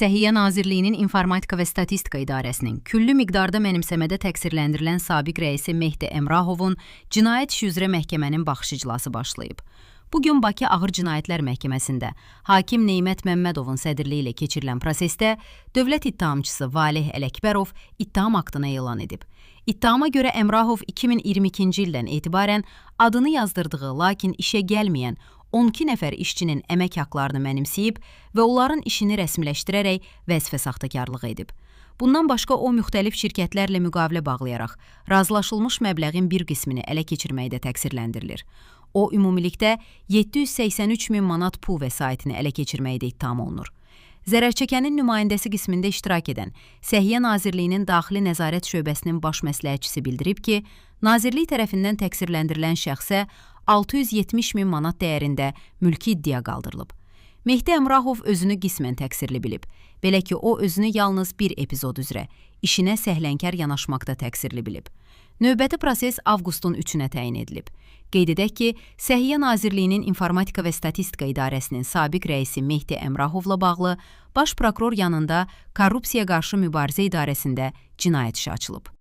Səhiyyə Nazirliyinin İnformatika və Statistika İdarəsinin küllü miqdarda mənimsəmədə təqsirləndirilən sabiq rəisi Mehdi Əmrahovun cinayət işi üzrə məhkəmənin baxış iclası başlayıb. Bugün Bakı Ağır Cinayətlər Məhkəməsində hakim Neymət Məmmədovun sədrliyi ilə keçirilən prosesdə dövlət ittihamçısı Valeh Ələkbərov ittiham aktını elan edib. İttihama görə Əmrahov 2022-ci ildən etibarən adını yazdırdığı, lakin işə gəlməyən 12 nəfər işçinin əmək haqlarını mənimsəyib və onların işini rəsmiləşdirərək vəzifə saxtakarlığı edib. Bundan başqa o, müxtəlif şirkətlərlə müqavilə bağlayaraq razılaşılmış məbləğin bir qismini ələ keçirməkdə təqsirləndirilir. O, ümumilikdə 783 min manat pul vəsaitini ələ keçirməkdə ittiham olunur. Zərərçəkənin nümayəndəsi qismində iştirak edən Səhiyyə Nazirliyinin Daxili Nəzarət Şöbəsinin baş məsləhətçisi bildirib ki, Nazirlik tərəfindən təqsirləndirilən şəxsə 670 min manat dəyərində mülki iddia qaldırılıb. Mehdi Əmrahov özünü qismən təqsirli bilib. Belə ki, o özünü yalnız bir epizod üzrə işinə səhlənkar yanaşmaqda təqsirli bilib. Növbəti proses avqustun 3-ünə təyin edilib. Qeyd edək ki, Səhiyyə Nazirliyinin İnformatika və Statistika İdarəsinin sabiq rəisi Mehdi Əmrahovla bağlı Baş Prokuror yanında Korrupsiya qarşı mübarizə idarəsində cinayət işi açılıb.